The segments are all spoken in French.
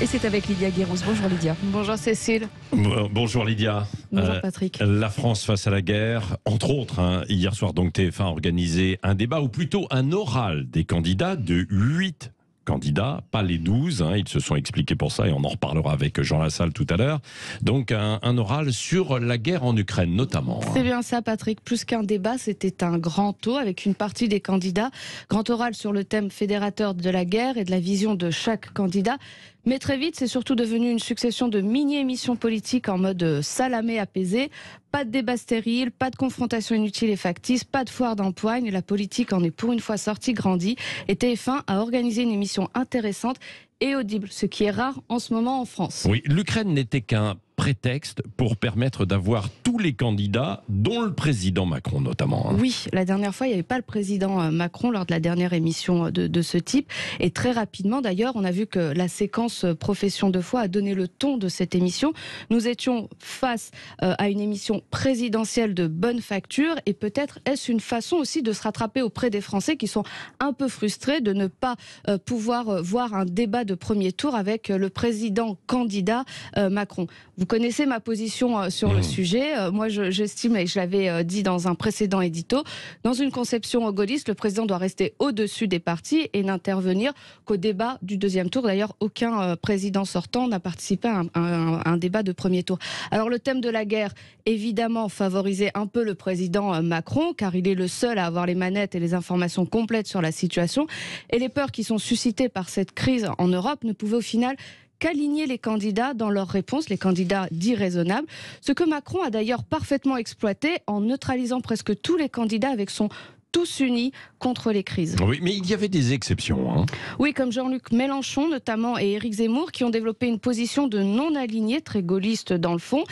Et c'est avec Lydia Guérouz. Bonjour Lydia. Bonjour Cécile. Bonjour Lydia. Bonjour Patrick. La France face à la guerre, entre autres. Hier soir, donc TF1 a organisé un débat, ou plutôt un oral des candidats, de 8 candidats, pas les 12. Ils se sont expliqués pour ça et on en reparlera avec Jean Lassalle tout à l'heure. Donc un oral sur la guerre en Ukraine notamment. C'est bien ça Patrick, plus qu'un débat, c'était un grand tour avec une partie des candidats. Grand oral sur le thème fédérateur de la guerre et de la vision de chaque candidat. Mais très vite, c'est surtout devenu une succession de mini-émissions politiques en mode salamé apaisé. Pas de débat stérile, pas de confrontation inutile et factice, pas de foire d'empoigne. La politique en est pour une fois sortie grandie. Et TF1 a organisé une émission intéressante et audible, ce qui est rare en ce moment en France. Oui, l'Ukraine n'était qu'un prétexte pour permettre d'avoir tous les candidats, dont le président Macron notamment. Oui, la dernière fois, il n'y avait pas le président Macron lors de la dernière émission de ce type. Et très rapidement, d'ailleurs, on a vu que la séquence profession de foi a donné le ton de cette émission. Nous étions face à une émission présidentielle de bonne facture et peut-être est-ce une façon aussi de se rattraper auprès des Français qui sont un peu frustrés de ne pas pouvoir voir un débat de premier tour avec le président candidat Macron. Vous connaissez ma position sur le sujet. Moi, j'estime, et je l'avais dit dans un précédent édito, dans une conception gaulliste, le président doit rester au-dessus des partis et n'intervenir qu'au débat du deuxième tour. D'ailleurs, aucun président sortant n'a participé à un débat de premier tour. Alors, le thème de la guerre, évidemment, favorisait un peu le président Macron, car il est le seul à avoir les manettes et les informations complètes sur la situation. Et les peurs qui sont suscitées par cette crise en Europe ne pouvaient au final qu'aligner les candidats dans leurs réponses, les candidats dits raisonnables, ce que Macron a d'ailleurs parfaitement exploité en neutralisant presque tous les candidats avec son tous unis contre les crises. Oui, mais il y avait des exceptions. Oui, comme Jean-Luc Mélenchon notamment et Éric Zemmour qui ont développé une position de non-aligné, très gaulliste dans le fond.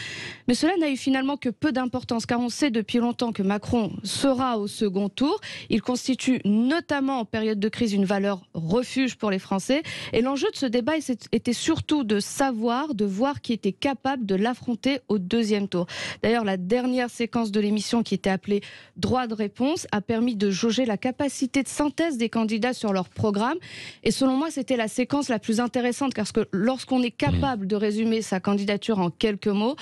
Mais cela n'a eu finalement que peu d'importance car on sait depuis longtemps que Macron sera au second tour. Il constitue notamment en période de crise une valeur refuge pour les Français. Et l'enjeu de ce débat était surtout de savoir, de voir qui était capable de l'affronter au deuxième tour. D'ailleurs, la dernière séquence de l'émission qui était appelée Droit de réponse a permis de jauger la capacité de synthèse des candidats sur leur programme. Et selon moi, c'était la séquence la plus intéressante parce que lorsqu'on est capable de résumer sa candidature en quelques mots,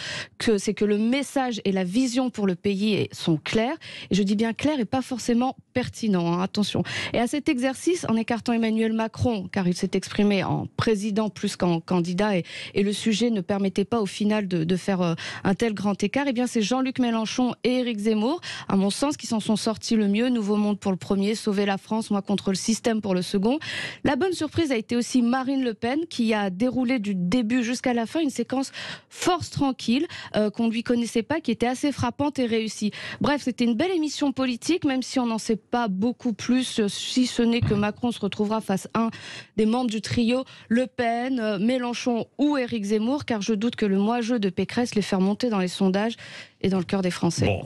c'est que le message et la vision pour le pays sont clairs. Et je dis bien clairs et pas forcément pertinents, attention. Et à cet exercice, en écartant Emmanuel Macron, car il s'est exprimé en président plus qu'en candidat et le sujet ne permettait pas au final de faire un tel grand écart, eh bien c'est Jean-Luc Mélenchon et Éric Zemmour, à mon sens, qui s'en sont sortis le mieux. Nouveau monde pour le premier, sauver la France, moi contre le système pour le second. La bonne surprise a été aussi Marine Le Pen qui a déroulé du début jusqu'à la fin une séquence force tranquille qu'on ne lui connaissait pas, qui était assez frappante et réussie. Bref, c'était une belle émission politique, même si on n'en sait pas beaucoup plus, si ce n'est que Macron se retrouvera face à un des membres du trio Le Pen, Mélenchon ou Éric Zemmour, car je doute que le moi-je de Pécresse les faire monter dans les sondages et dans le cœur des Français. Bon.